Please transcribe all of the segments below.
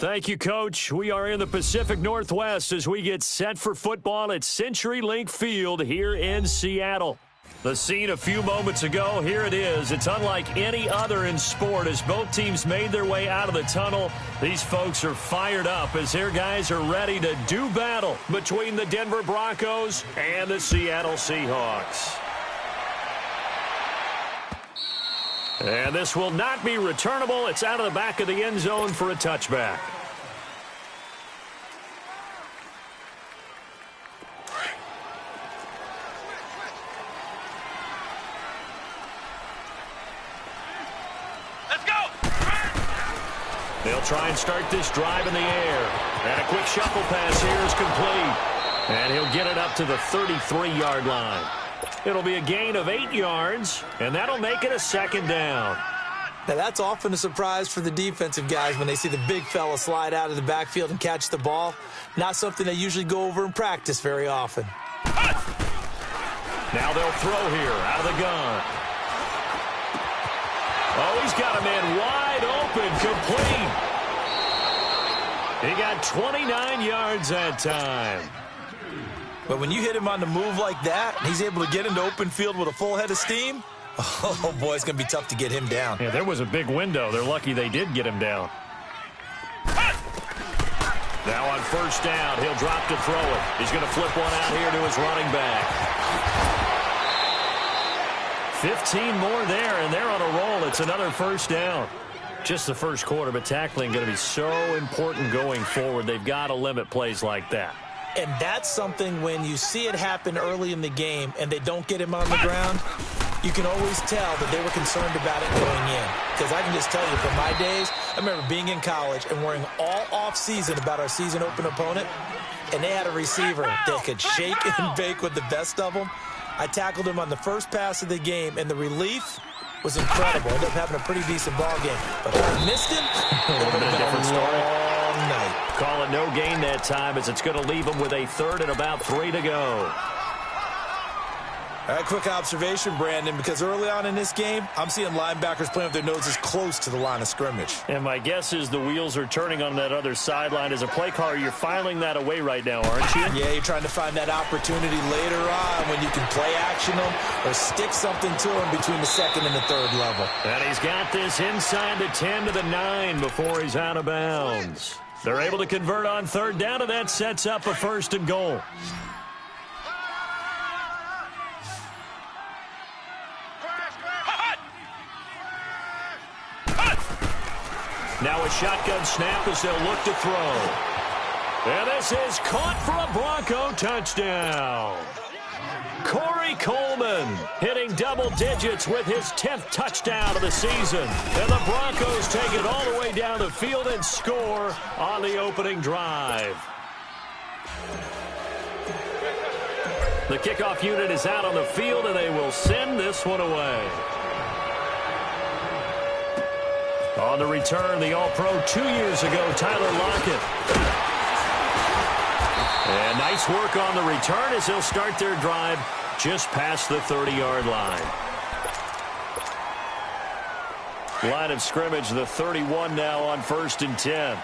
Thank you, Coach. We are in the Pacific Northwest as we get set for football at CenturyLink Field here in Seattle. The scene a few moments ago, here it is. It's unlike any other in sport as both teams made their way out of the tunnel. These folks are fired up as their guys are ready to do battle between the Denver Broncos and the Seattle Seahawks. And this will not be returnable. It's out of the back of the end zone for a touchback. Let's go! They'll try and start this drive in the air. And a quick shuffle pass here is complete. And he'll get it up to the 33-yard line. It'll be a gain of 8 yards, and that'll make it a second down. Now, that's often a surprise for the defensive guys when they see the big fella slide out of the backfield and catch the ball. Not something they usually go over in practice very often. Now they'll throw here out of the gun. Oh, he's got a man wide open, complete. He got 29 yards that time. But when you hit him on the move like that, and he's able to get into open field with a full head of steam, oh, boy, it's going to be tough to get him down. Yeah, there was a big window. They're lucky they did get him down. Now on first down, he'll drop to throw it. He's going to flip one out here to his running back. 15 more there, and they're on a roll. It's another first down. Just the first quarter, but tackling going to be so important going forward. They've got to limit plays like that. And that's something when you see it happen early in the game and they don't get him on the ground, you can always tell that they were concerned about it going in. Because I can just tell you from my days, I remember being in college and worrying all off-season about our season open opponent, and they had a receiver that could shake and bake with the best of them. I tackled him on the first pass of the game, and the relief was incredible. Ended up having a pretty decent ball game. But if I missed him, it would have been a different story. Night. Call it no gain that time as it's going to leave them with a third and about 3 to go. All Quick observation, Brandon, because early on in this game, I'm seeing linebackers playing with their noses close to the line of scrimmage. And my guess is the wheels are turning on that other sideline. As a play caller, you're filing that away right now, aren't you? Yeah, you're trying to find that opportunity later on when you can play action them or stick something to them between the second and the third level. And he's got this inside the 10 to the 9 before he's out of bounds. They're able to convert on third down, and that sets up a 1st and goal. Now a shotgun snap as they'll look to throw. And this is caught for a Bronco touchdown. Corey Coleman hitting double digits with his 10th touchdown of the season. And the Broncos take it all the way down the field and score on the opening drive. The kickoff unit is out on the field, and they will send this one away. On the return, the All-Pro 2 years ago, Tyler Lockett. And nice work on the return as they'll start their drive just past the 30-yard line. Line of scrimmage, the 31 now on 1st and 10.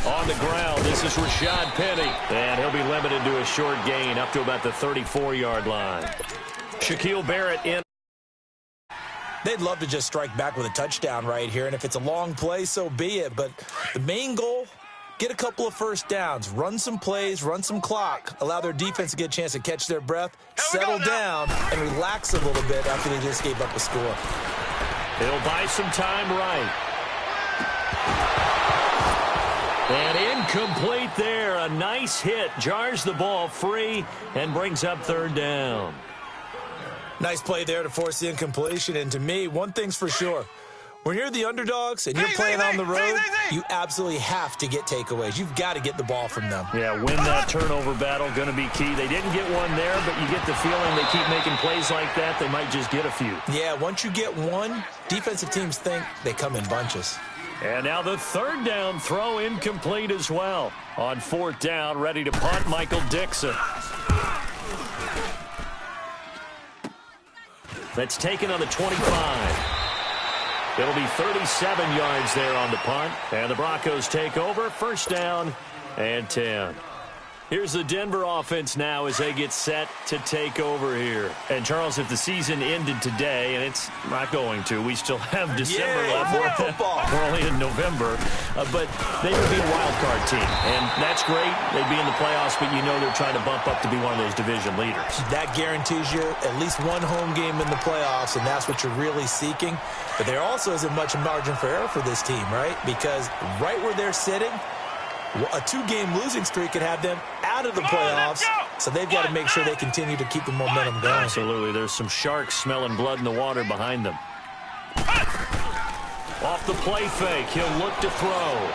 On the ground, this is Rashad Penny. And he'll be limited to a short gain up to about the 34-yard line. Shaquille Barrett in. They'd love to just strike back with a touchdown right here, and if it's a long play, so be it. But the main goal, get a couple of first downs, run some plays, run some clock, allow their defense to get a chance to catch their breath, settle down, and relax a little bit after they just gave up a score. He'll buy some time right. And incomplete there. A nice hit. Jars the ball free and brings up 3rd down. Nice play there to force the incompletion. And to me, one thing's for sure. When you're the underdogs and you're playing on the road, you absolutely have to get takeaways. You've got to get the ball from them. Yeah, win that turnover battle, going to be key. They didn't get one there, but you get the feeling they keep making plays like that, they might just get a few. Yeah, once you get one, defensive teams think they come in bunches. And now the 3rd down throw incomplete as well. On 4th down, ready to punt, Michael Dixon. That's taken on the 25. It'll be 37 yards there on the punt. And the Broncos take over. 1st down and 10. Here's the Denver offense now as they get set to take over here. And, Charles, if the season ended today, and it's not going to, we still have December left. More football. We're only in November. But they would be a wild card team. And that's great. They'd be in the playoffs, but you know they're trying to bump up to be one of those division leaders. That guarantees you at least one home game in the playoffs, and that's what you're really seeking. But there also isn't much margin for error for this team, right? Because right where they're sitting, a 2-game losing streak could have them out of the playoffs, so they've got to make sure they continue to keep the momentum going. Absolutely. There's some sharks smelling blood in the water behind them. Off the play fake, he'll look to throw.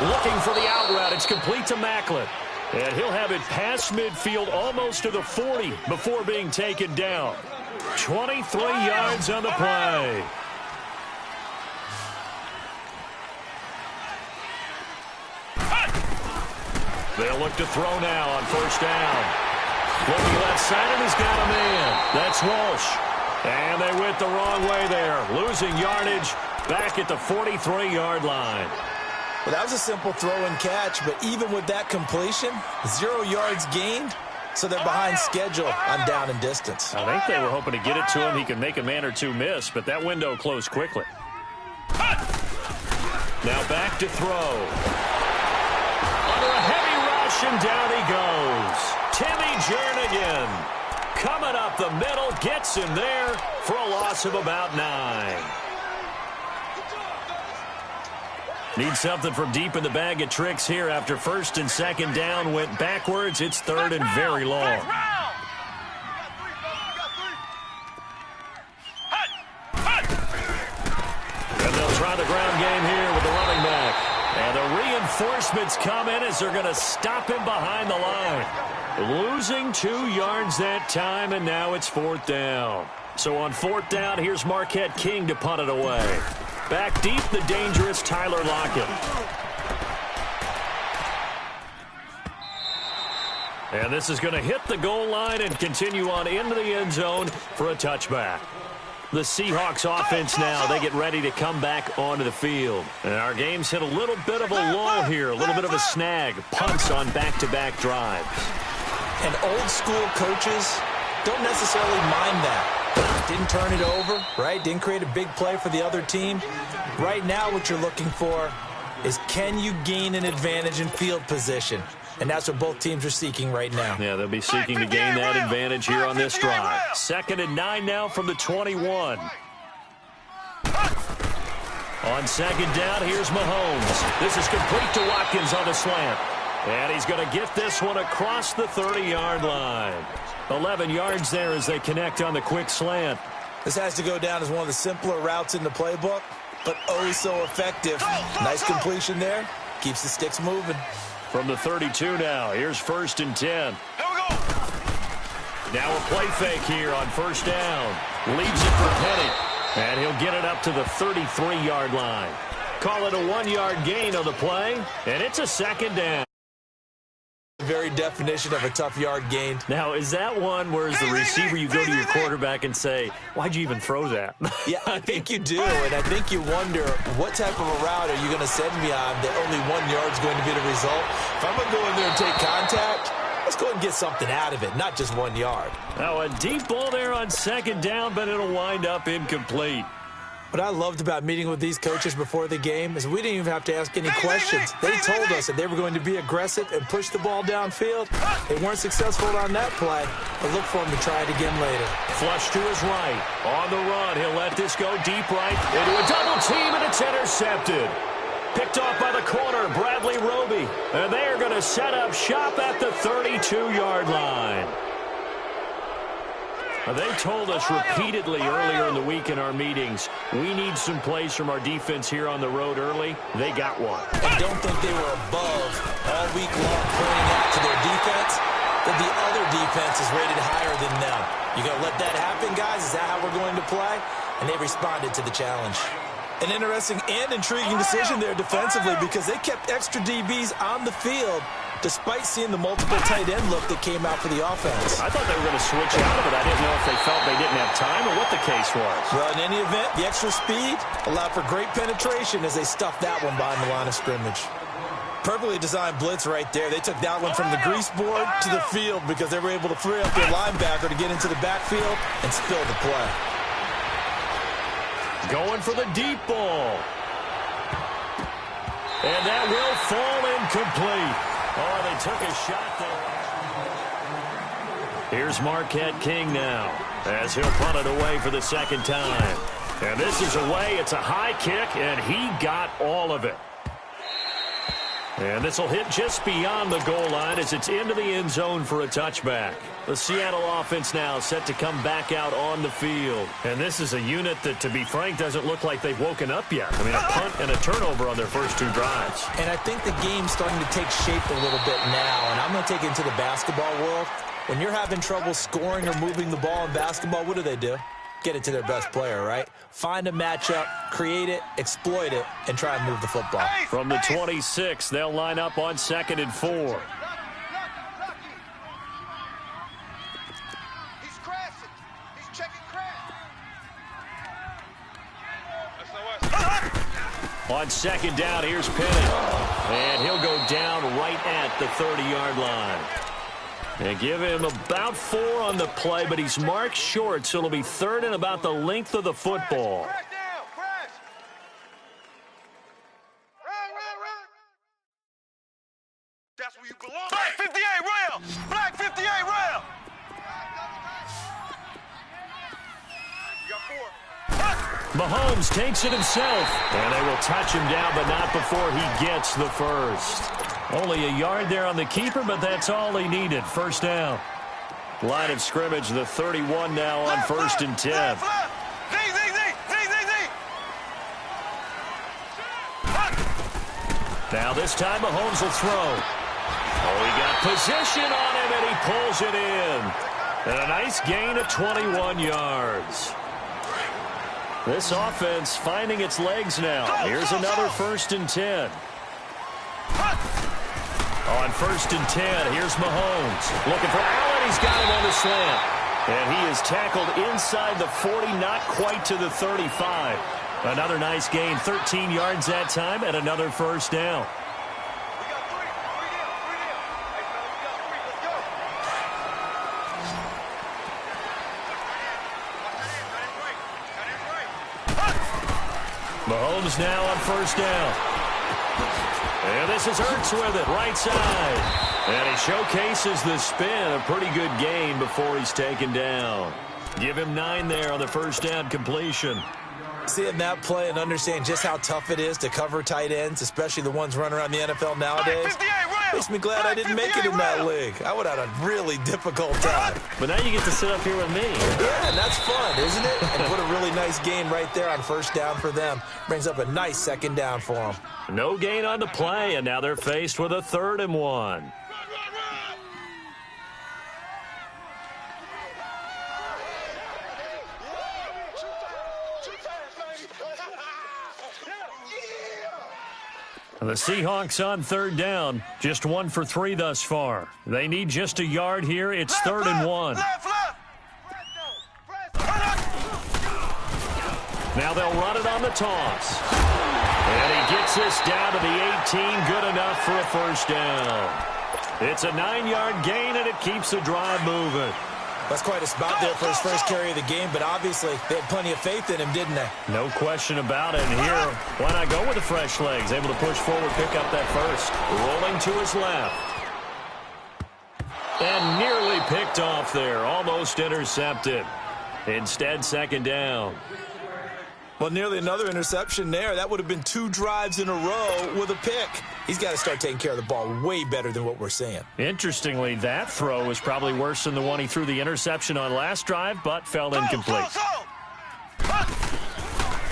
Looking for the out route. It's complete to Macklin. And he'll have it past midfield almost to the 40 before being taken down. 23 yards on the play. They'll look to throw now on 1st down. Looking left side, and he's got a man. That's Walsh. And they went the wrong way there. Losing yardage back at the 43-yard line. Well, that was a simple throw and catch, but even with that completion, 0 yards gained, so they're behind schedule on down and distance. I think they were hoping to get it to him. He could make a man or two miss, but that window closed quickly. Now back to throw. Under a heavy rush, and down he goes. Timmy Jernigan coming up the middle, gets him there for a loss of about 9. Need something from deep in the bag of tricks here after 1st and 2nd down went backwards. It's 3rd and very long. And they'll try the ground game here with the running back. And the reinforcements come in as they're going to stop him behind the line. Losing 2 yards that time, and now it's 4th down. So on 4th down, here's Marquette King to punt it away. Back deep, the dangerous Tyler Lockett. And this is going to hit the goal line and continue on into the end zone for a touchback. The Seahawks offense now, they get ready to come back onto the field. And our game's hit a little bit of a lull here, a little bit of a snag. Punts on back-to-back drives. And old school coaches don't necessarily mind that. Didn't turn it over, right? Didn't create a big play for the other team. Right now what you're looking for is, can you gain an advantage in field position? And that's what both teams are seeking right now. Yeah, they'll be seeking to gain that advantage here on this drive. 2nd and 9 now from the 21. On 2nd down, here's Mahomes. This is complete to Watkins on the slant. And he's going to get this one across the 30-yard line. 11 yards there as they connect on the quick slant. This has to go down as one of the simpler routes in the playbook, but oh so effective. Nice completion there. Keeps the sticks moving. From the 32 now, here's 1st and 10. Now a play fake here on 1st down. Leaves it for Penny. And he'll get it up to the 33-yard line. Call it a 1-yard gain on the play, and it's a 2nd down. Very definition of a tough yard gain. Now, is that one where as the receiver you go to your quarterback and say, why'd you even throw that? Yeah, I think you do, and I think you wonder, what type of a route are you going to send me on that only 1 yard's going to be the result? If I'm going to go in there and take contact, let's go and get something out of it, not just 1 yard. Now, a deep ball there on 2nd down, but it'll wind up incomplete. What I loved about meeting with these coaches before the game is we didn't even have to ask any questions. They told us that they were going to be aggressive and push the ball downfield. They weren't successful on that play, but look for them to try it again later. Flush to his right. On the run, he'll let this go deep right into a double team, and it's intercepted. Picked off by the corner, Bradley Roby. And they are going to set up shop at the 32-yard line. They told us repeatedly earlier in the week in our meetings, we need some plays from our defense here on the road early. They got one. I don't think they were above all week long pointing out to their defense that the other defense is rated higher than them. You going to let that happen, guys? Is that how we're going to play? And they responded to the challenge. An interesting and intriguing decision there defensively, because they kept extra DBs on the field despite seeing the multiple tight end look that came out for the offense. I thought they were going to switch out of it. I didn't know if they felt they didn't have time or what the case was. Well, in any event, the extra speed allowed for great penetration as they stuffed that one behind the line of scrimmage. Perfectly designed blitz right there. They took that one from the grease board to the field because they were able to free up their linebacker to get into the backfield and spill the play. Going for the deep ball. And that will fall incomplete. Oh, they took a shot there. Here's Marquette King now as he'll punt it away for the 2nd time. And this is away. It's a high kick, and he got all of it. And this will hit just beyond the goal line as it's into the end zone for a touchback. The Seattle offense now set to come back out on the field. And this is a unit that, to be frank, doesn't look like they've woken up yet. I mean, a punt and a turnover on their first 2 drives. And I think the game's starting to take shape a little bit now. And I'm going to take it into the basketball world. When you're having trouble scoring or moving the ball in basketball, what do? Get it to their best player, right? Find a matchup, create it, exploit it, and try and move the football. From the 26, they'll line up on 2nd and 4. He's crashing. He's checking crash. On 2nd down, here's Penny. And he'll go down right at the 30-yard line. They give him about 4 on the play, but he's marked short, so it'll be 3rd and about the length of the football. Crash down, crash. Run. That's where you belong. Black 58 rail. Black 58 rail. You got 4. Mahomes takes it himself, and they will touch him down, but not before he gets the first. Only a yard there on the keeper, but that's all he needed. 1st down. Line of scrimmage, the 31 now on 1st and 10. Now this time Mahomes will throw. Oh, he got position on him, and he pulls it in. And a nice gain of 21 yards. This offense finding its legs now. Here's another 1st and 10. On 1st and 10, here's Mahomes. Looking for Allen. He's got him on the slant. And he is tackled inside the 40, not quite to the 35. Another nice gain, 13 yards that time, and another 1st down. Mahomes now on 1st down. And this is Ertz with it, right side. And he showcases the spin, a pretty good gain before he's taken down. Give him 9 there on the 1st down completion. Seeing that play and understand just how tough it is to cover tight ends, especially the ones running around the NFL nowadays, makes me glad I didn't make it in that league. I would have had a really difficult time. But now you get to sit up here with me. Yeah, and that's fun, isn't it? And put a really nice gain right there on 1st down for them. Brings up a nice 2nd down for them. No gain on the play, and now they're faced with a 3rd and 1. The Seahawks on 3rd down, just 1 for 3 thus far. They need just a yard here. It's 3rd and 1. Now they'll run it on the toss. And he gets this down to the 18, good enough for a 1st down. It's a 9-yard gain, and it keeps the drive moving. That's quite a spot there for his first carry of the game, but obviously they had plenty of faith in him, didn't they? No question about it. And here, why not go with the fresh legs? Able to push forward, pick up that 1st. Rolling to his left. And nearly picked off there. Almost intercepted. Instead, 2nd down. Well, nearly another interception there. That would have been 2 drives in a row with a pick. He's got to start taking care of the ball way better than what we're seeing. Interestingly, that throw was probably worse than the one he threw the interception on last drive, but fell incomplete.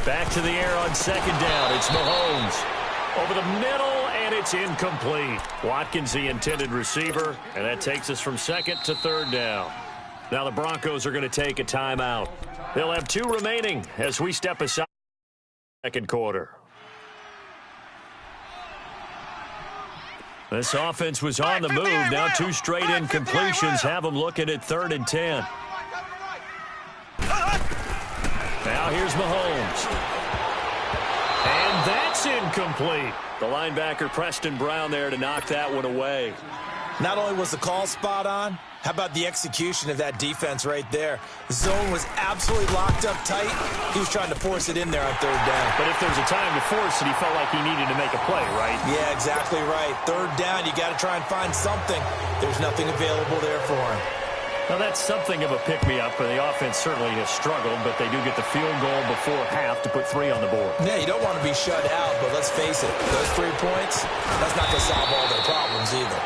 Back to the air on 2nd down. It's Mahomes. Over the middle, and it's incomplete. Watkins, the intended receiver, and that takes us from 2nd to 3rd down. Now the Broncos are going to take a timeout. They'll have 2 remaining as we step aside 2nd quarter. This offense was on the move. Now 2 straight incompletions have them looking at 3rd and 10. Now here's Mahomes. And that's incomplete. The linebacker Preston Brown there to knock that one away. Not only was the call spot on, how about the execution of that defense right there? The zone was absolutely locked up tight. He was trying to force it in there on 3rd down. But if there's a time to force it, he felt like he needed to make a play, right? Yeah, exactly right. 3rd down, you got to try and find something. There's nothing available there for him. Now, that's something of a pick-me-up, and the offense certainly has struggled, but they do get the field goal before half to put 3 on the board. Yeah, you don't want to be shut out, but let's face it, those 3 points, that's not going to solve all their problems either.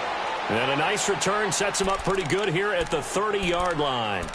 And a nice return sets them up pretty good here at the 30-yard line.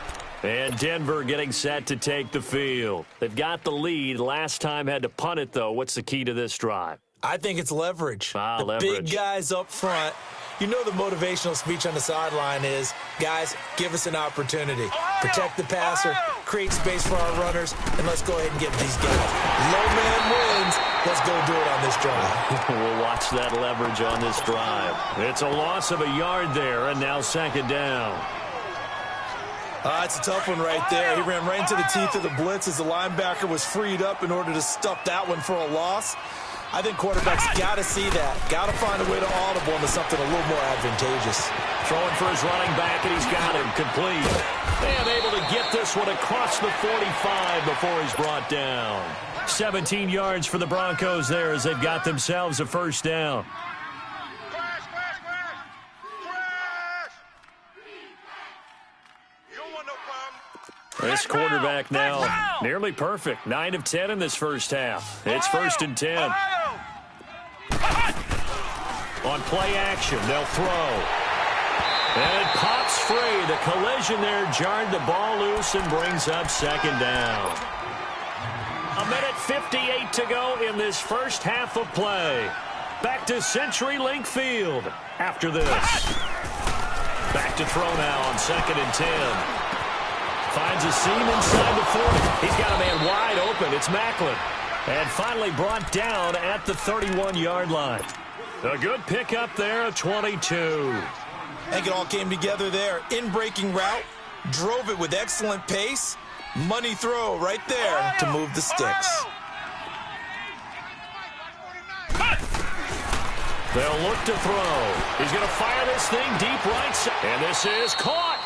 And Denver getting set to take the field. They've got the lead. Last time had to punt it, though. What's the key to this drive? I think it's leverage. Leverage. Big guys up front. You know the motivational speech on the sideline is, guys, give us an opportunity. Protect the passer, create space for our runners, and let's go ahead and get these guys. Low man wins. Let's go do it on this drive. We'll watch that leverage on this drive. It's a loss of a yard there, and now 2nd down. It's a tough one right there. He ran right into the teeth of the blitz as the linebacker was freed up in order to stuff that one for a loss. I think quarterbacks got to see that. Got to find a way to audible into something a little more advantageous. Throwing for his running back, and he's got him complete. And able to get this one across the 45 before he's brought down. 17 yards for the Broncos there as they've got themselves a 1st down. This quarterback now nearly perfect. 9 of 10 in this first half. It's 1st and 10. On play action, they'll throw. And it pops free. The collision there jarred the ball loose and brings up 2nd down. 1:58 to go in this first half of play. Back to CenturyLink Field after this. Back to throw now on 2nd and 10. Finds a seam inside the 40. He's got a man wide open. It's Macklin. And finally brought down at the 31-yard line. A good pickup there at 22. I think it all came together there. In-breaking route, drove it with excellent pace. Money throw right there to move the sticks. They'll look to throw. He's going to fire this thing deep right side. And this is caught.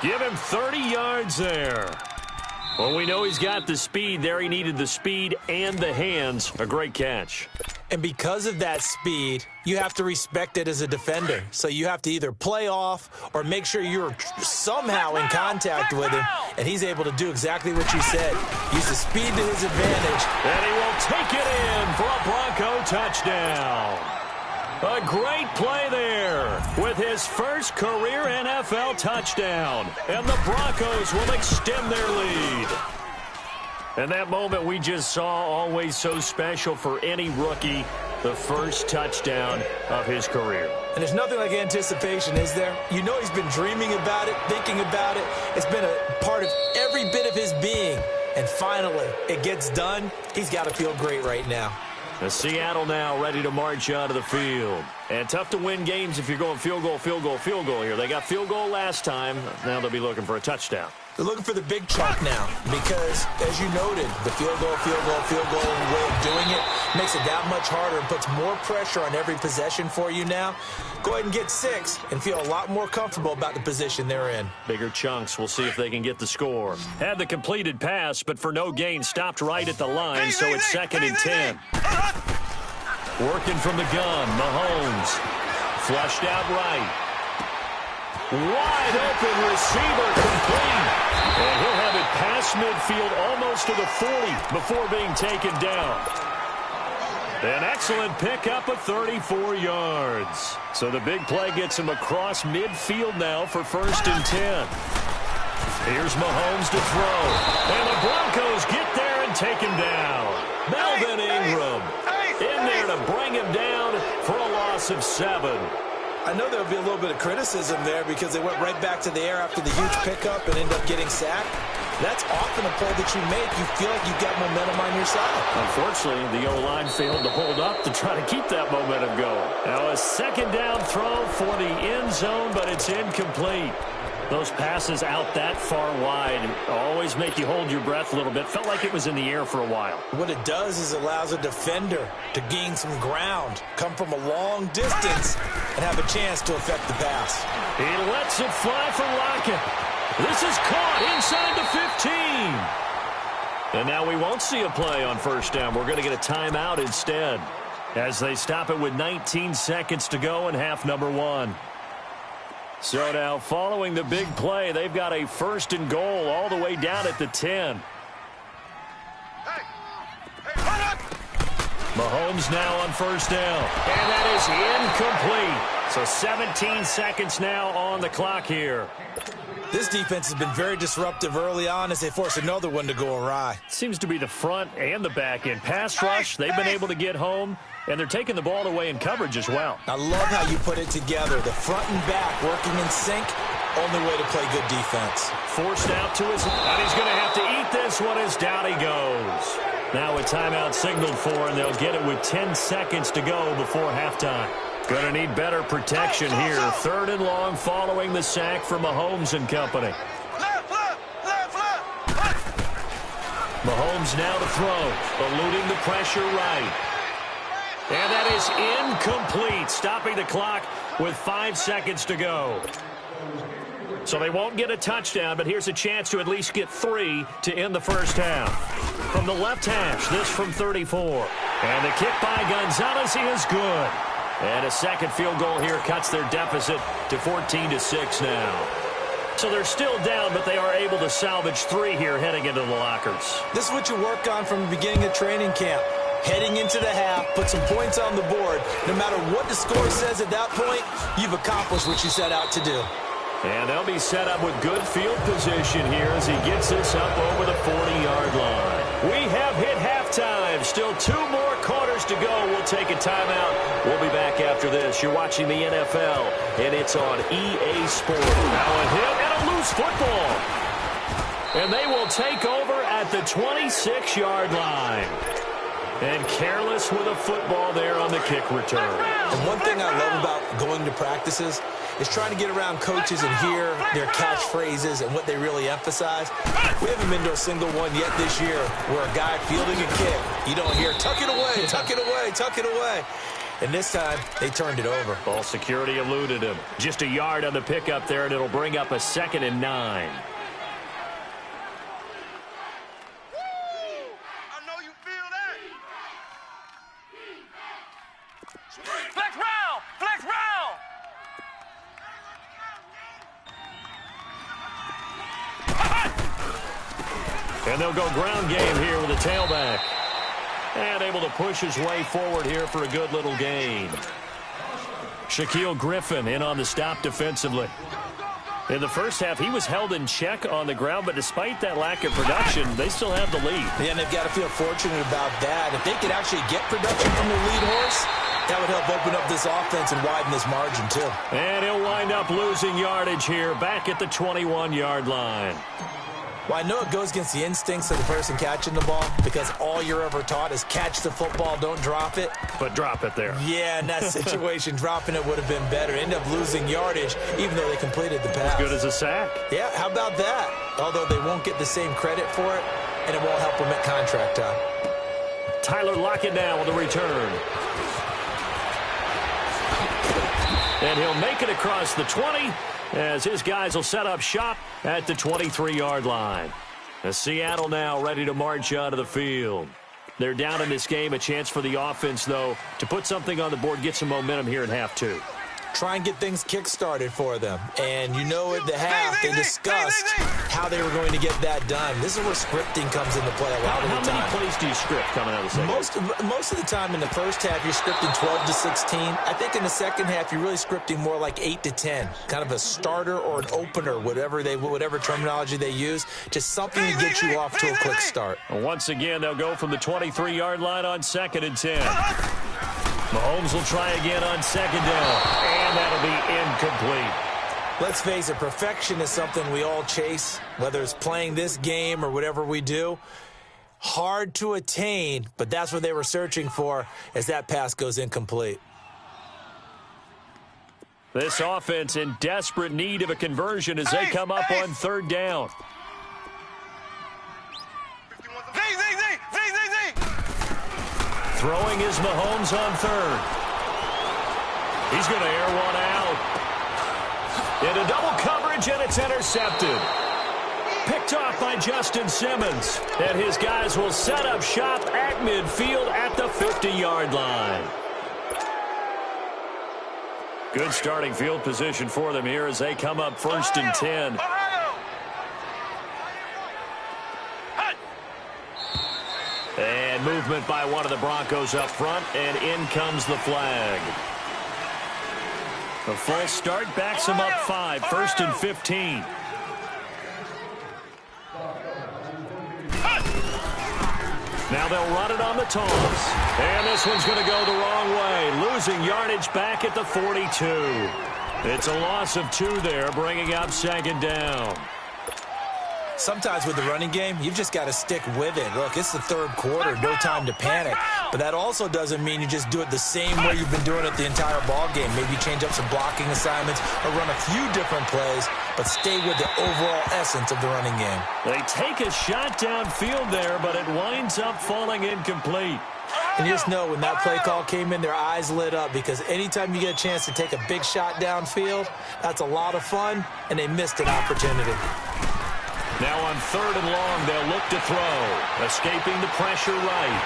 Give him 30 yards there. Well, we know he's got the speed there. He needed the speed and the hands. A great catch. And because of that speed, you have to respect it as a defender. So you have to either play off or make sure you're somehow in contact with him. And he's able to do exactly what you said. Use the speed to his advantage. And he will take it in for a Bronco touchdown. A great play there with his first career NFL touchdown. And the Broncos will extend their lead. And that moment we just saw, always so special for any rookie, the first touchdown of his career. And there's nothing like anticipation, is there? You know he's been dreaming about it, thinking about it. It's been a part of every bit of his being. And finally, it gets done. He's got to feel great right now. Seattle now ready to march out of the field. And tough to win games if you're going field goal, field goal, field goal here. They got field goal last time. Now they'll be looking for a touchdown. They're looking for the big chunk now because, as you noted, the field goal way of doing it makes it that much harder and puts more pressure on every possession for you now. Go ahead and get 6 and feel a lot more comfortable about the position they're in. Bigger chunks. We'll see if they can get the score. Had the completed pass, but for no gain, stopped right at the line, so it's 2nd and 10. Working from the gun, Mahomes. Flushed out right. Wide open receiver complete. And he'll have it past midfield almost to the 40 before being taken down. An excellent pickup of 34 yards. So the big play gets him across midfield now for 1st and 10. Here's Mahomes to throw. And the Broncos get there and take him down. Melvin Ingram in there to bring him down for a loss of 7. I know there'll be a little bit of criticism there because they went right back to the air after the huge pickup and ended up getting sacked. That's often a play that you make. You feel like you've got momentum on your side. Unfortunately, the O-line failed to hold up to try to keep that momentum going. Now a 2nd down throw for the end zone, but it's incomplete. Those passes out that far wide always make you hold your breath a little bit. Felt like it was in the air for a while. What it does is allows a defender to gain some ground, come from a long distance, and have a chance to affect the pass. He lets it fly for Lockett. This is caught inside the 15. And now we won't see a play on 1st down. We're going to get a timeout instead as they stop it with 19 seconds to go in half number 1. So now, following the big play, they've got a 1st and goal all the way down at the 10. Mahomes now on 1st down. And that is incomplete. So 17 seconds now on the clock here. This defense has been very disruptive early on as they force another one to go awry. Seems to be the front and the back end. Pass rush, they've been able to get home, and they're taking the ball away in coverage as well. I love how you put it together. The front and back working in sync, only way to play good defense. Forced out to his, and he's going to have to eat this one as down he goes. Now a timeout signaled for, and they'll get it with 10 seconds to go before halftime. Going to need better protection here. 3rd and long following the sack from Mahomes and company. Mahomes now to throw, eluding the pressure right. And that is incomplete, stopping the clock with 5 seconds to go. So they won't get a touchdown, but here's a chance to at least get 3 to end the 1st half. From the left hash, this from 34. And the kick by Gonzalez is good. And a 2nd field goal here cuts their deficit to 14-6 now. So they're still down, but they are able to salvage 3 here heading into the lockers. This is what you work on from the beginning of training camp. Heading into the half, put some points on the board. No matter what the score says at that point, you've accomplished what you set out to do. And they'll be set up with good field position here as he gets this up over the 40-yard line. We have hit halftime time. Still 2 more quarters to go. We'll take a timeout. We'll be back after this. You're watching the NFL, and it's on EA Sports. Now a hit and a loose football. And they will take over at the 26-yard line. And careless with a football there on the kick return. And one thing I love about going to practices is trying to get around coaches and hear their catchphrases and what they really emphasize. We haven't been to a single one yet this year where a guy fielding a kick, you don't hear, tuck it away, tuck it away, tuck it away. And this time, they turned it over. Ball security eluded him. Just a yard on the pickup there, and it'll bring up a 2nd and 9. Flex round! Flex round! And they'll go ground game here with a tailback. And able to push his way forward here for a good little gain. Shaquille Griffin in on the stop defensively. In the first half, he was held in check on the ground, but despite that lack of production, they still have the lead. Yeah, and they've got to feel fortunate about that. If they could actually get production from the lead horse, that would help open up this offense and widen this margin, too. And he'll wind up losing yardage here, back at the 21-yard line. Well, I know it goes against the instincts of the person catching the ball because all you're ever taught is catch the football, don't drop it. But drop it there. Yeah, in that situation, dropping it would have been better. End up losing yardage, even though they completed the pass. As good as a sack. Yeah, how about that? Although they won't get the same credit for it, and it won't help them at contract time. Tyler Lockett now with the return. And he'll make it across the 20 as his guys will set up shop at the 23-yard line. As Seattle now ready to march out of the field. They're down in this game. A chance for the offense, though, to put something on the board, get some momentum here in half 2. Try and get things kick-started for them. And you know at the half, they discussed how they were going to get that done. This is where scripting comes into play a lot of the time. How many plays do you script coming out of the second? Most of the time in the first half, you're scripting 12 to 16. I think in the second half, you're really scripting more like 8 to 10. Kind of a starter or an opener, whatever terminology they use. Just something to get you off to a quick start. Once again, they'll go from the 23-yard line on 2nd and 10. Mahomes will try again on 2nd down, and that'll be incomplete. Let's face it, perfection is something we all chase, whether it's playing this game or whatever we do. Hard to attain, but that's what they were searching for as that pass goes incomplete. This offense in desperate need of a conversion as they come up on 3rd down. Throwing is Mahomes on 3rd. He's going to air one out. Into double coverage, and it's intercepted. Picked off by Justin Simmons. And his guys will set up shop at midfield at the 50-yard line. Good starting field position for them here as they come up 1st and 10. And movement by one of the Broncos up front, and in comes the flag. The full start backs them up 5, 1st and 15. Now they'll run it on the toss. And this one's going to go the wrong way, losing yardage back at the 42. It's a loss of 2 there, bringing up 2nd down. Sometimes with the running game, you've just got to stick with it. Look, it's the 3rd quarter, no time to panic. But that also doesn't mean you just do it the same way you've been doing it the entire ball game. Maybe change up some blocking assignments or run a few different plays, but stay with the overall essence of the running game. They take a shot downfield there, but it winds up falling incomplete. And you just know when that play call came in, their eyes lit up because anytime you get a chance to take a big shot downfield, that's a lot of fun, and they missed an opportunity. Now on 3rd and long, they'll look to throw. Escaping the pressure right.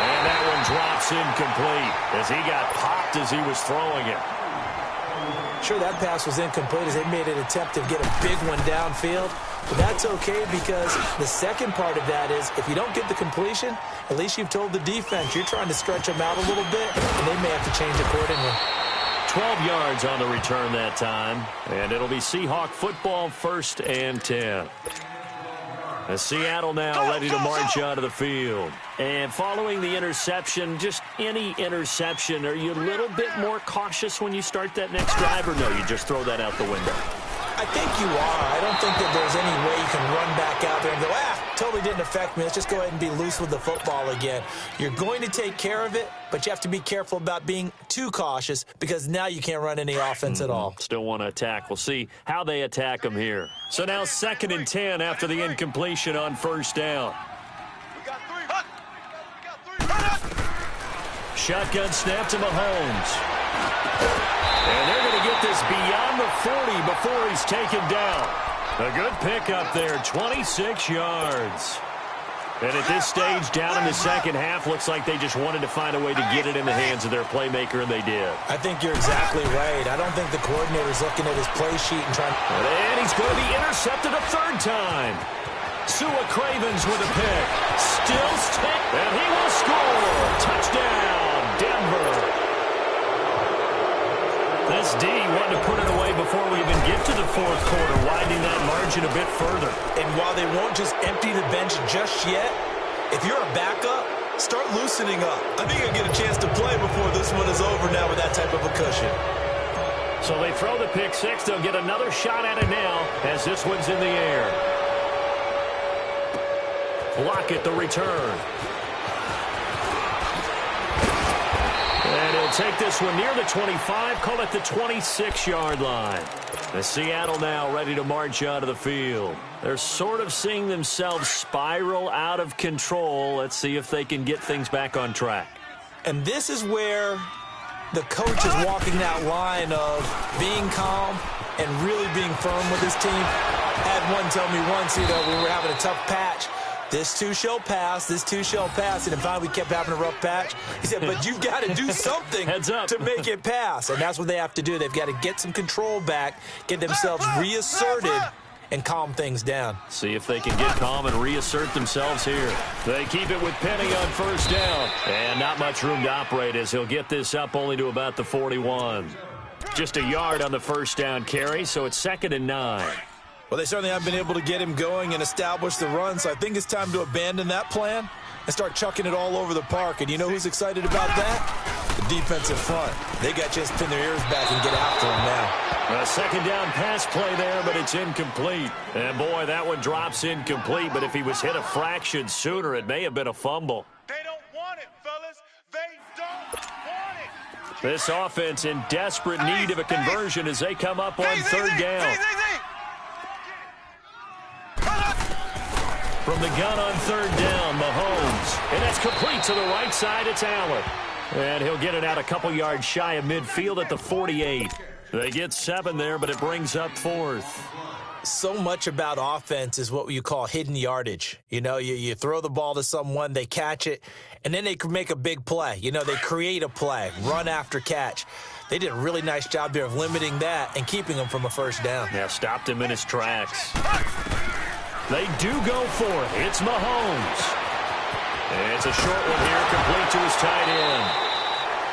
And that one drops incomplete as he got popped as he was throwing it. Sure, that pass was incomplete as they made an attempt to get a big one downfield. But that's okay because the second part of that is if you don't get the completion, at least you've told the defense you're trying to stretch them out a little bit, and they may have to change accordingly. 12 yards on the return that time, and it'll be Seahawk football 1st and 10. Seattle now ready to march onto the field. And following the interception, just any interception, are you a little bit more cautious when you start that next drive, or no, you just throw that out the window? I think you are. I don't think that there's any way you can run back out there and go, totally didn't affect me. Let's just go ahead and be loose with the football again. You're going to take care of it, but you have to be careful about being too cautious because now you can't run any offense at all. Still want to attack. We'll see how they attack them here. So now 2nd and 10 after the incompletion on first down. Shotgun snap to Mahomes. And they're going to get this beyond the 40 before he's taken down. A good pickup there, 26 yards. And at this stage, down in the second half, looks like they just wanted to find a way to get it in the hands of their playmaker, and they did. I think you're exactly right. I don't think the coordinator's looking at his play sheet and trying. And he's going to be intercepted a 3rd time. Sua Cravens with a pick. Still stick, and he will score. Touchdown, Denver. This D wanted to put it away before we even get to the 4th quarter, widening that margin a bit further. And while they won't just empty the bench just yet, if you're a backup, start loosening up. I think you'll get a chance to play before this one is over now with that type of a cushion. So they throw the pick 6. They'll get another shot at it now as this one's in the air. Lockett the return. And he'll take this one near the 25, call it the 26-yard line. The Seattle now ready to march out of the field. They're sort of seeing themselves spiral out of control. Let's see if they can get things back on track. And this is where the coach is walking that line of being calm and really being firm with his team. Had one tell me once, we were having a tough patch. This too shall pass, this too shall pass. And finally we kept having a rough patch. He said, but you've got to do something to make it pass. And that's what they have to do. They've got to get some control back, get themselves reasserted, and calm things down. See if they can get calm and reassert themselves here. They keep it with Penny on first down. And not much room to operate as he'll get this up only to about the 41. Just a yard on the first down carry, so it's 2nd and 9. Well, they certainly haven't been able to get him going and establish the run, so I think it's time to abandon that plan and start chucking it all over the park. And you know who's excited about that? The defensive front. They got a chance to pin their ears back and get after him now. A 2nd down pass play there, but it's incomplete. And, boy, that one drops incomplete, but if he was hit a fraction sooner, it may have been a fumble. They don't want it, fellas. They don't want it. This offense in desperate need of a conversion as they come up on 3rd down. From the gun on 3rd down, Mahomes. And that's complete to the right side. It's Allen. And he'll get it out a couple yards shy of midfield at the 48. They get 7 there, but it brings up 4th. So much about offense is what you call hidden yardage. You know, you throw the ball to someone, they catch it, and then they can make a big play. You know, they create a play, run after catch. They did a really nice job there of limiting that and keeping him from a first down. Yeah, stopped him in his tracks. They do go for it. It's Mahomes. And it's a short one here, complete to his tight end.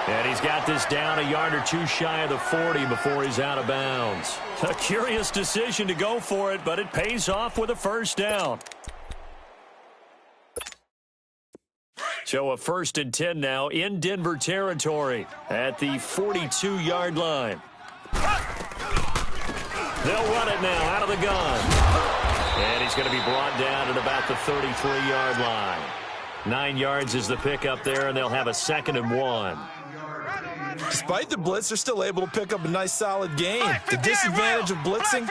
And he's got this down a yard or two shy of the 40 before he's out of bounds. A curious decision to go for it, but it pays off with a first down. So a 1st and 10 now in Denver territory at the 42-yard line. They'll run it now out of the gun. And he's going to be brought down at about the 33-yard line. 9 yards is the pickup there, and they'll have a 2nd and 1. Despite the blitz, they're still able to pick up a nice, solid gain. The disadvantage of blitzing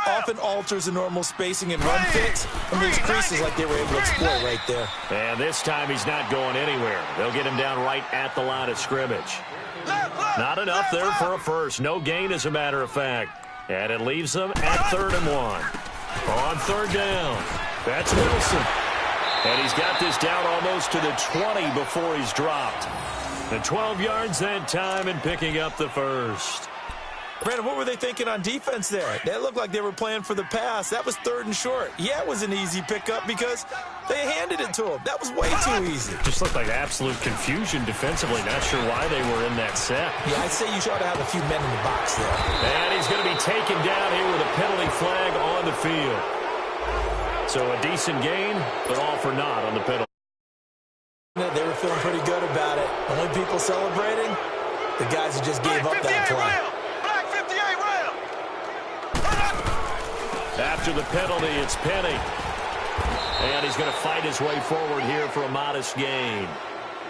often alters the normal spacing and run fits. And there's creases like they were able to exploit right there. And this time he's not going anywhere. They'll get him down right at the line of scrimmage. Not enough there for a first. No gain, as a matter of fact. And it leaves them at 3rd and 1. On 3rd down, that's Wilson. And he's got this down almost to the 20 before he's dropped. The 12 yards that time and picking up the first. Brandon, what were they thinking on defense there? They looked like they were playing for the pass. That was 3rd and short. Yeah, it was an easy pickup because they handed it to him. That was way too easy. Just looked like absolute confusion defensively. Not sure why they were in that set. Yeah, I'd say you should have a few men in the box there. And he's going to be taken down here with a penalty flag on the field. So a decent gain, but all for naught on the penalty. They were feeling pretty good about it. Only people celebrating, the guys who just gave up that play. Black 58 rail. After the penalty, it's Penny. And he's going to fight his way forward here for a modest gain.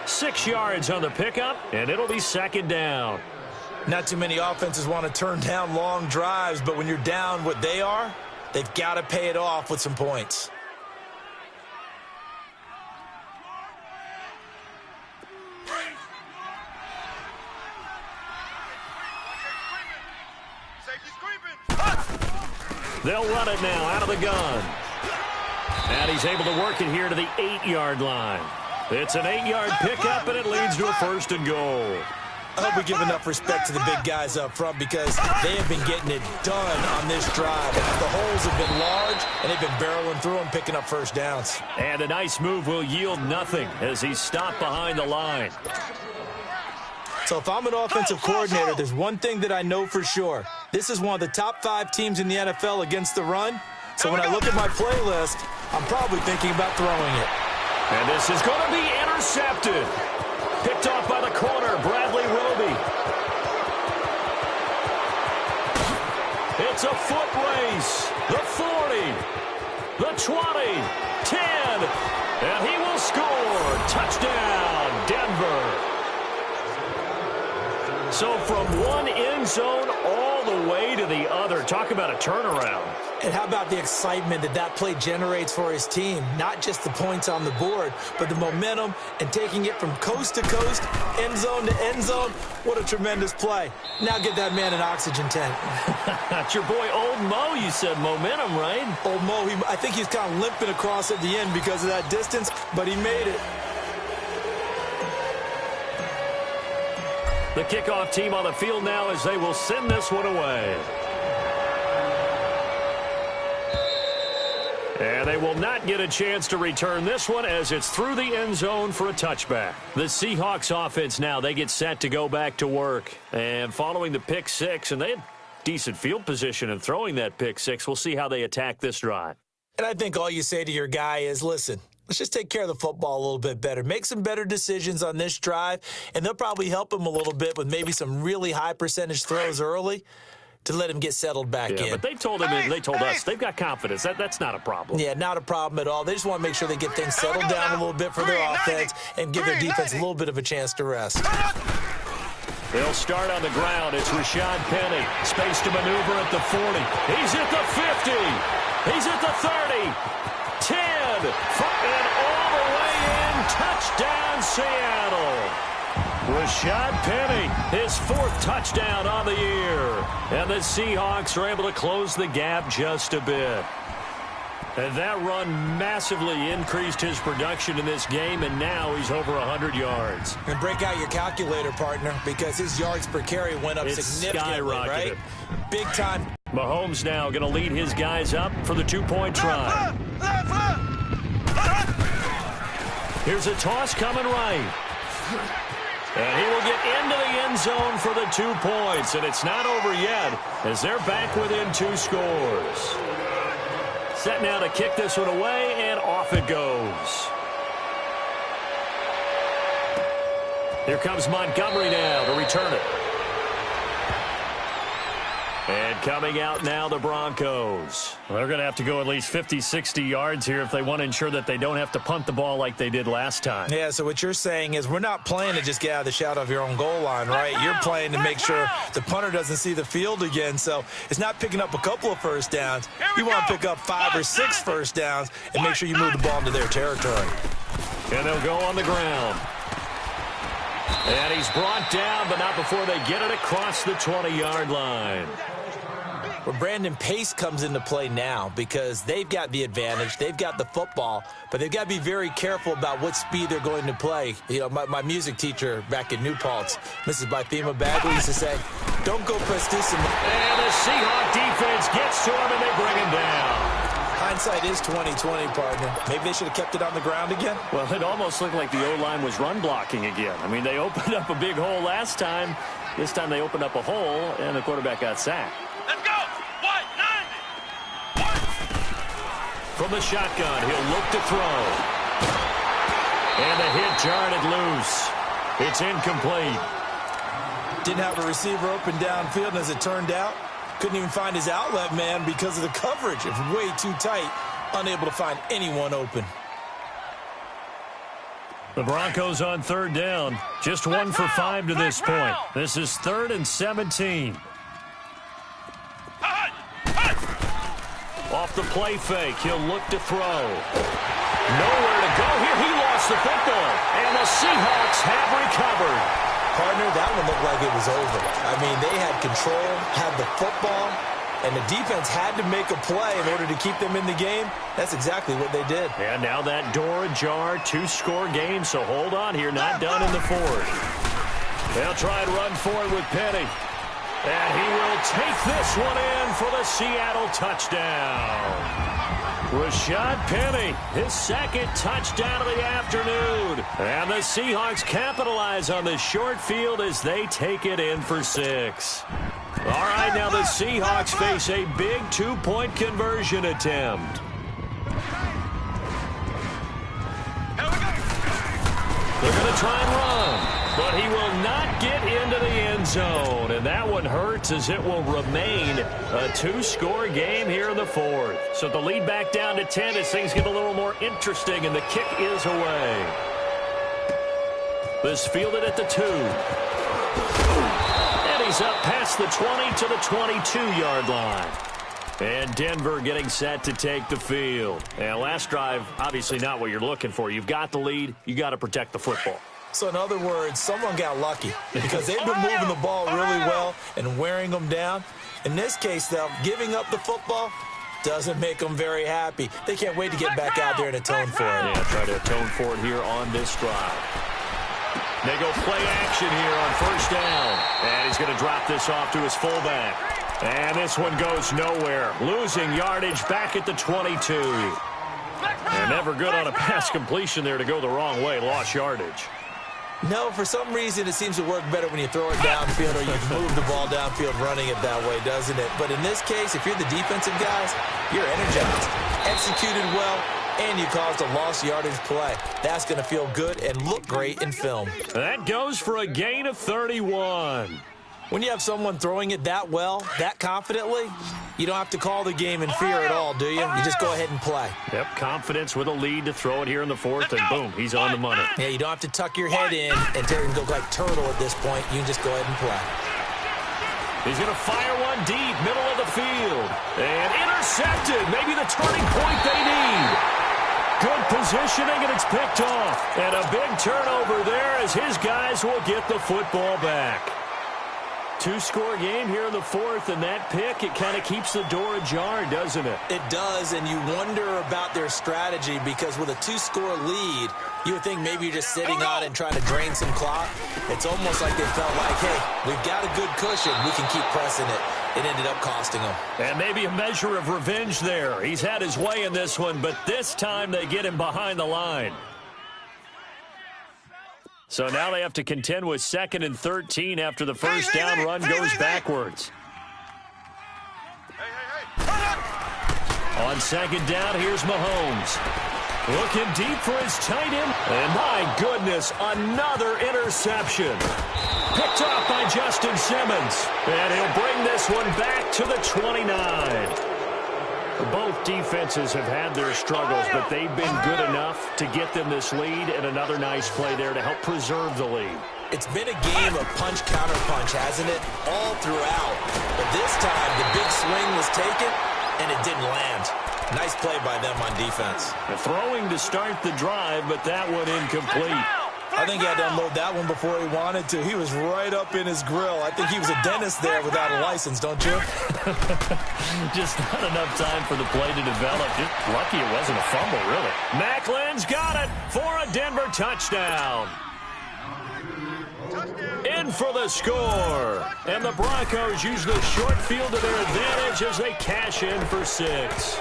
6 yards on the pickup, and it'll be second down. Not too many offenses want to turn down long drives, but when you're down what they are, they've got to pay it off with some points. They'll run it now out of the gun. And he's able to work it here to the 8-yard line. It's an 8-yard pickup, and it leads to a first and goal. I hope we give enough respect to the big guys up front because they have been getting it done on this drive. The holes have been large, and they've been barreling through them, picking up first downs. And a nice move will yield nothing as he's stopped behind the line. So if I'm an offensive coordinator, there's one thing that I know for sure. This is one of the top 5 teams in the NFL against the run. So when I look at my playlist, I'm probably thinking about throwing it. And this is going to be intercepted. Picked off by the corner, Bradley Roby. It's a foot race. The 40, the 20, 10, and he will score. Touchdown, Denver. So from one end zone all the way to the other. Talk about a turnaround. And how about the excitement that play generates for his team? Not just the points on the board, but the momentum and taking it from coast to coast, end zone to end zone. What a tremendous play. Now get that man an oxygen tank. That's your boy Old Mo, you said momentum, right? Old Mo, I think he's kind of limping across at the end because of that distance, but he made it. The kickoff team on the field now as they will send this one away. And they will not get a chance to return this one as it's through the end zone for a touchback. The Seahawks offense now, they get set to go back to work. And following the pick six, and they had decent field position in throwing that pick six, we'll see how they attack this drive. And I think all you say to your guy is, listen, let's just take care of the football a little bit better. Make some better decisions on this drive, and they'll probably help him a little bit with maybe some really high percentage throws early to let him get settled back in. But they told him, and they told us, they've got confidence. That's not a problem. Yeah, not a problem at all. They just want to make sure they get things settled down a little bit for their offense and give their defense a little bit of a chance to rest. They'll start on the ground. It's Rashad Penny. Space to maneuver at the 40. He's at the 50. He's at the 30. 10. And all the way in. Touchdown, Seattle. Rashad Penny, his 4th touchdown on the year. And the Seahawks are able to close the gap just a bit. And that run massively increased his production in this game, and now he's over 100 yards. And break out your calculator, partner, because his yards per carry went up significantly, right? Big time. Mahomes now going to lead his guys up for the 2-point try. Here's a toss coming right. And he will get into the end zone for the 2 points. And it's not over yet as they're back within 2 scores. Set now to kick this one away, and off it goes. Here comes Montgomery now to return it. And coming out now, the Broncos. Well, they're going to have to go at least 50, 60 yards here if they want to ensure that they don't have to punt the ball like they did last time. Yeah, so what you're saying is we're not playing to just get out of the shadow of your own goal line, right? You're playing to make sure the punter doesn't see the field again. So it's not picking up a couple of first downs. You want to pick up 5 or 6 first downs and make sure you move the ball into their territory. And they'll go on the ground. And he's brought down, but not before they get it across the 20-yard line. Well, Brandon, pace comes into play now because they've got the advantage. They've got the football, but they've got to be very careful about what speed they're going to play. You know, my music teacher back in New Paltz, Mrs. Bythema Bagley, used to say, don't go prestissimo. And the Seahawk defense gets to him, and they bring him down. Hindsight is 20/20, partner. Maybe they should have kept it on the ground again. Well, it almost looked like the O-line was run blocking again. I mean, they opened up a big hole last time. This time they opened up a hole, and the quarterback got sacked. Let's go. White, 90. from the shotgun. He'll look to throw. And the hit jarred it loose. It's incomplete. Didn't have a receiver open downfield, and as it turned out, couldn't even find his outlet man because of the coverage. It was way too tight, unable to find anyone open. The Broncos on third down. Just 1 for 5 to this point. This is 3rd and 17. Off the play fake, he'll look to throw. Nowhere to go here. He lost the football, and the Seahawks have recovered. Partner, that one looked like it was over. I mean, they had control, had the football, and the defense had to make a play in order to keep them in the game. That's exactly what they did. And now that door ajar, 2-score game, so hold on here, not done in the 4th. They'll try and run for it with Penny. And he will take this one in for the Seattle touchdown. Rashad Penny, his 2nd touchdown of the afternoon. And the Seahawks capitalize on the short field as they take it in for 6. All right, now the Seahawks face a big 2-point conversion attempt. They're going to try and run, but he will not get into the end zone. And that one hurts as it will remain a 2-score game here in the 4th. So the lead back down to 10 as things get a little more interesting, and the kick is away. This fielded at the 2. And he's up past the 20 to the 22-yard line. And Denver getting set to take the field. And last drive, obviously not what you're looking for. You've got the lead. You got to protect the football. So in other words, someone got lucky because they've been moving the ball really well and wearing them down. In this case, though, giving up the football doesn't make them very happy. They can't wait to get back out there and atone for it. Yeah, try to atone for it here on this drive. They go play action here on 1st down. And he's going to drop this off to his fullback. And this one goes nowhere. Losing yardage back at the 22. And never good on a pass completion there to go the wrong way. Lost yardage. No, for some reason it seems to work better when you throw it downfield or you move the ball downfield running it that way, doesn't it? But in this case, if you're the defensive guys, you're energized, executed well, and you caused a lost yardage play. That's going to feel good and look great in film. That goes for a gain of 31. When you have someone throwing it that well, that confidently, you don't have to call the game in fear at all, do you? You just go ahead and play. Yep, confidence with a lead to throw it here in the 4th, and boom, he's on the money. Yeah, you don't have to tuck your head in and look like turtle at this point. You can just go ahead and play. He's going to fire one deep, middle of the field. And intercepted, maybe the turning point they need. Good positioning, and it's picked off. And a big turnover there as his guys will get the football back. 2-score game here in the 4th, and that pick, it kind of keeps the door ajar, doesn't it? It does, and you wonder about their strategy because with a 2-score lead, you would think maybe you're just sitting on it and trying to drain some clock. It's almost like they felt like, hey, we've got a good cushion. We can keep pressing it. It ended up costing them. And maybe a measure of revenge there. He's had his way in this one, but this time they get him behind the line. So now they have to contend with 2nd and 13 after the 1st down run goes backwards. On 2nd down, here's Mahomes. Looking deep for his tight end. And my goodness, another interception. Picked off by Justin Simmons. And he'll bring this one back to the 29. Both defenses have had their struggles, but they've been good enough to get them this lead, and another nice play there to help preserve the lead. It's been a game of punch-counter-punch, hasn't it? All throughout. But this time, the big swing was taken, and it didn't land. Nice play by them on defense. The throwing to start the drive, but that one incomplete. I think he had to unload that one before he wanted to. He was right up in his grill. I think he was a dentist there without a license, don't you? Just not enough time for the play to develop. Just lucky it wasn't a fumble, really. Macklin's got it for a Denver touchdown. In for the score. And the Broncos use the short field to their advantage as they cash in for 6.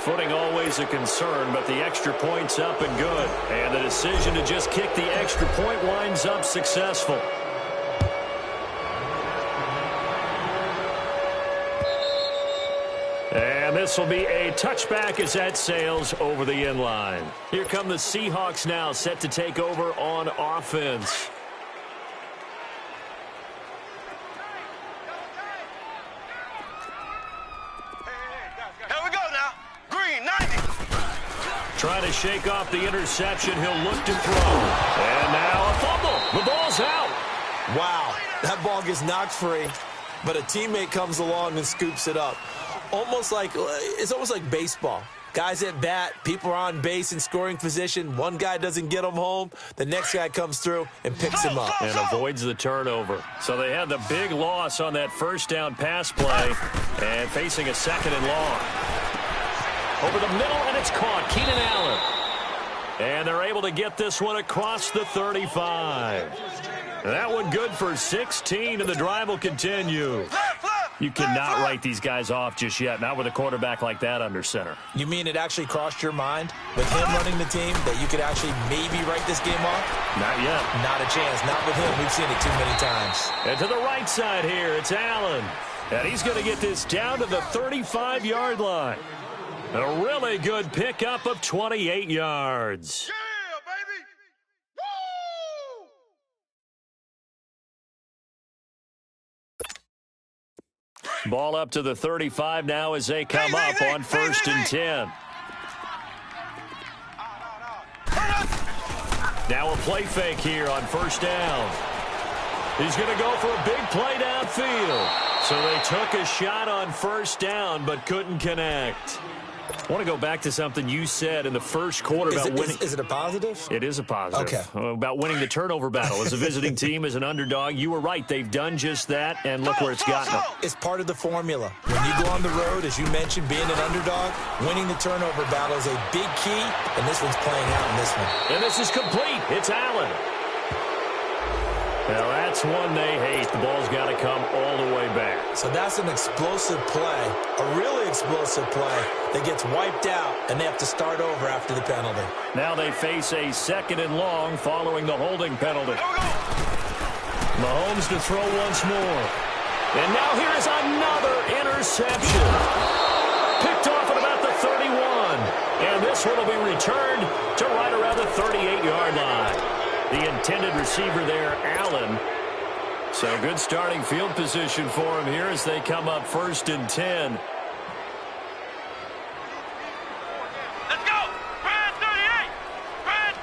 Footing always a concern, but the extra point's up and good. And the decision to just kick the extra point winds up successful. And this will be a touchback as that sails over the end line. Here come the Seahawks now, set to take over on offense. Here we go now. Green, 90. Trying to shake off the interception. He'll look to throw. And now a fumble. The ball's out. Wow, that ball gets knocked free, but a teammate comes along and scoops it up. It's almost like baseball. Guys at bat, people are on base in scoring position. One guy doesn't get him home. The next guy comes through and picks him up. And avoids the turnover. So they had the big loss on that first down pass play and facing a second and long. Over the middle, and it's caught. Keenan Allen. And they're able to get this one across the 35. That one good for 16, and the drive will continue. You cannot write these guys off just yet, not with a quarterback like that under center. You mean it actually crossed your mind with him running the team that you could actually maybe write this game off? Not yet. Not a chance. Not with him. We've seen it too many times. And to the right side here, it's Allen. And he's going to get this down to the 35-yard line. A really good pickup of 28 yards. Yeah, baby. Woo! Ball up to the 35 now as they come up on 1st and 10. Now a play fake here on 1st down. He's going to go for a big play downfield. So they took a shot on 1st down but couldn't connect. I want to go back to something you said in the first quarter about winning. Is it a positive? It is a positive. Okay. About winning the turnover battle. As a visiting team, as an underdog, you were right. They've done just that, and look where it's gotten them. It's part of the formula. When you go on the road, as you mentioned, being an underdog, winning the turnover battle is a big key, and this one's playing out in this one. And this is complete. It's Allen. Now, that's one they hate. The ball's got to come all the way back. So that's an explosive play, a really explosive play that gets wiped out, and they have to start over after the penalty. Now they face a 2nd and long following the holding penalty. Mahomes to throw once more. And now here is another interception. Picked off at about the 31. And this one will be returned to right around the 38-yard line. The intended receiver there, Allen. So good starting field position for him here as they come up 1st and 10. Let's go! Brand 38! Brand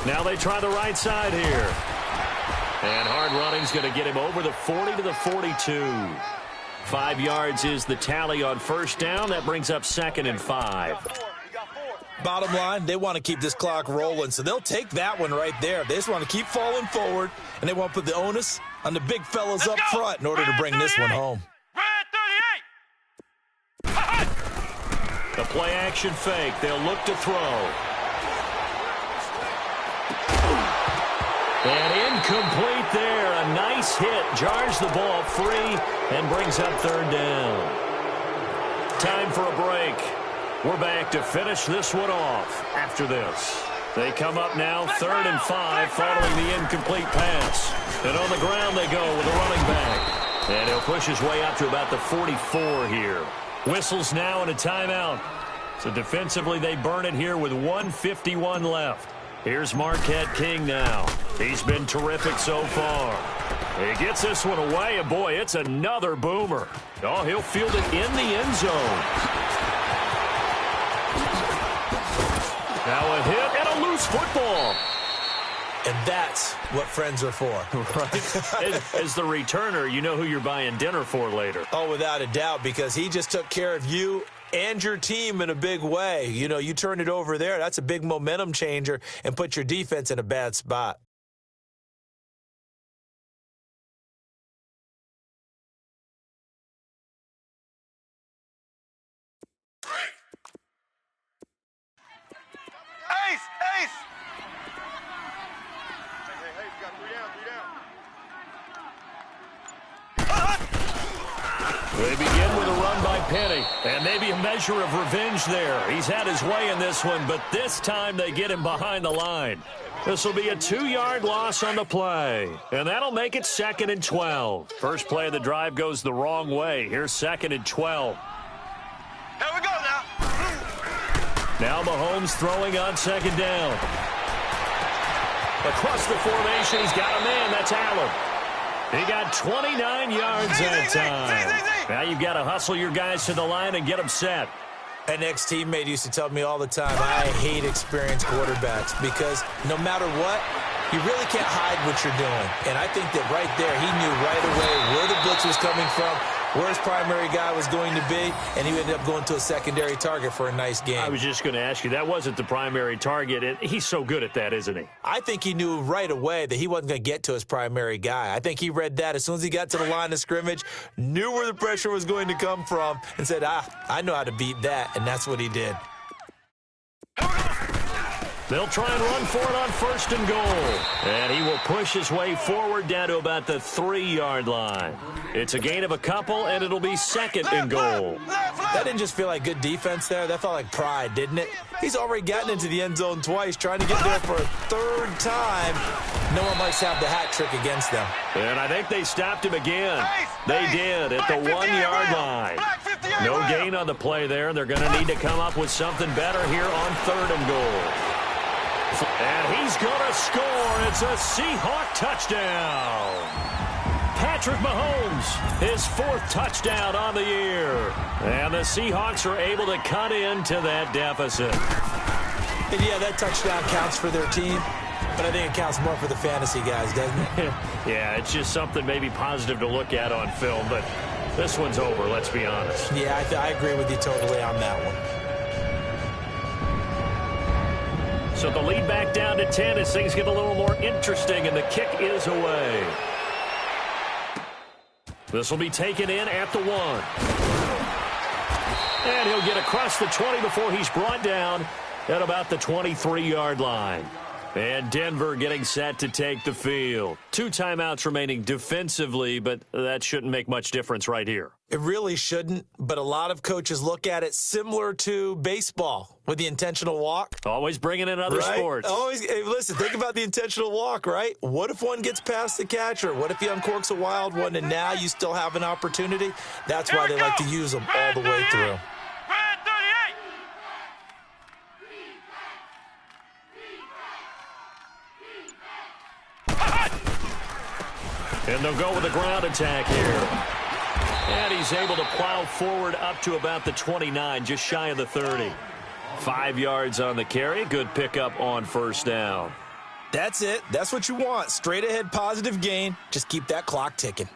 38! Now they try the right side here. And hard running's going to get him over the 40 to the 42. 5 yards is the tally on 1st down. That brings up 2nd and 5. Bottom line, they want to keep this clock rolling, so they'll take that one right there. They just want to keep falling forward, and they want to put the onus on the big fellas up front in order to bring this one home. The play action fake. They'll look to throw. And incomplete there. A nice hit. Jars the ball free and brings up 3rd down. Time for a break. We're back to finish this one off after this. They come up now 3rd and 5 following the incomplete pass. And on the ground they go with a running back. And he'll push his way up to about the 44 here. Whistles now and a timeout. So defensively they burn it here with 1:51 left. Here's Marquette King now. He's been terrific so far. He gets this one away, and boy, it's another boomer. Oh, he'll field it in the end zone. Now a hit and a loose football. And that's what friends are for. Right? As the returner, you know who you're buying dinner for later. Oh, without a doubt, because he just took care of you and your team in a big way. You know, you turn it over there, that's a big momentum changer and put your defense in a bad spot. Ace! Ace! Hey, you got 3 down, 3 down. They begin with a run by Penny, and maybe a measure of revenge there. He's had his way in this one, but this time they get him behind the line. This will be a 2-yard loss on the play, and that'll make it 2nd and 12. First play of the drive goes the wrong way. Here's 2nd and 12. Here we go now. Now Mahomes throwing on 2nd down. Across the formation, he's got a man. That's Allen. He got 29 yards that time. Now you've got to hustle your guys to the line and get them set. An ex-teammate used to tell me all the time, I hate experienced quarterbacks because no matter what, you really can't hide what you're doing. And I think that right there, he knew right away where the blitz was coming from, where his primary guy was going to be, and he ended up going to a secondary target for a nice game. I was just going to ask you, that wasn't the primary target. He's so good at that, isn't he? I think he knew right away that he wasn't going to get to his primary guy. I think he read that as soon as he got to the line of scrimmage, knew where the pressure was going to come from, and said, I know how to beat that, and that's what he did. They'll try and run for it on 1st and goal. And he will push his way forward down to about the 3-yard line. It's a gain of a couple, and it'll be 2nd and goal. That didn't just feel like good defense there. That felt like pride, didn't it? He's already gotten into the end zone twice, trying to get there for a 3rd time. No one likes to have the hat trick against them. And I think they stopped him again. They did at the 1-yard line. No gain on the play there. They're going to need to come up with something better here on 3rd and goal. And he's going to score. It's a Seahawk touchdown. Patrick Mahomes, his 4th touchdown on the year. And the Seahawks are able to cut into that deficit. And yeah, that touchdown counts for their team, but I think it counts more for the fantasy guys, doesn't it? Yeah, it's just something maybe positive to look at on film, but this one's over, let's be honest. Yeah, I agree with you totally on that one. So the lead back down to 10 as things get a little more interesting, and the kick is away. This will be taken in at the 1. And he'll get across the 20 before he's brought down at about the 23-yard line. And Denver getting set to take the field. 2 timeouts remaining defensively, but that shouldn't make much difference right here. It really shouldn't, but a lot of coaches look at it similar to baseball with the intentional walk. Always bringing in other sports. Always. Hey, listen, think about the intentional walk, right? What if one gets past the catcher? What if he uncorks a wild one and now you still have an opportunity? That's why they like to use them all the way through. And they'll go with a ground attack here. And he's able to plow forward up to about the 29, just shy of the 30. 5 yards on the carry. Good pickup on 1st down. That's it. That's what you want. Straight ahead positive gain. Just keep that clock ticking.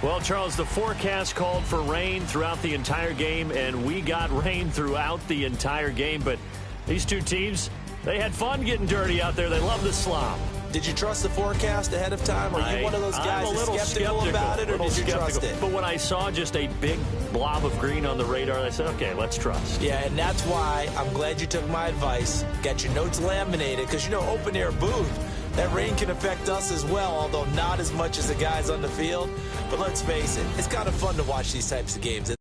Well, Charles, the forecast called for rain throughout the entire game, and we got rain throughout the entire game. But these two teams, they had fun getting dirty out there. They love the slop. Did you trust the forecast ahead of time? Are you one of those guys that's skeptical about it, or did you trust it? But when I saw just a big blob of green on the radar, I said, okay, let's trust. Yeah, and that's why I'm glad you took my advice. Got your notes laminated, because, you know, open-air booth, that rain can affect us as well, although not as much as the guys on the field. But let's face it, it's kind of fun to watch these types of games.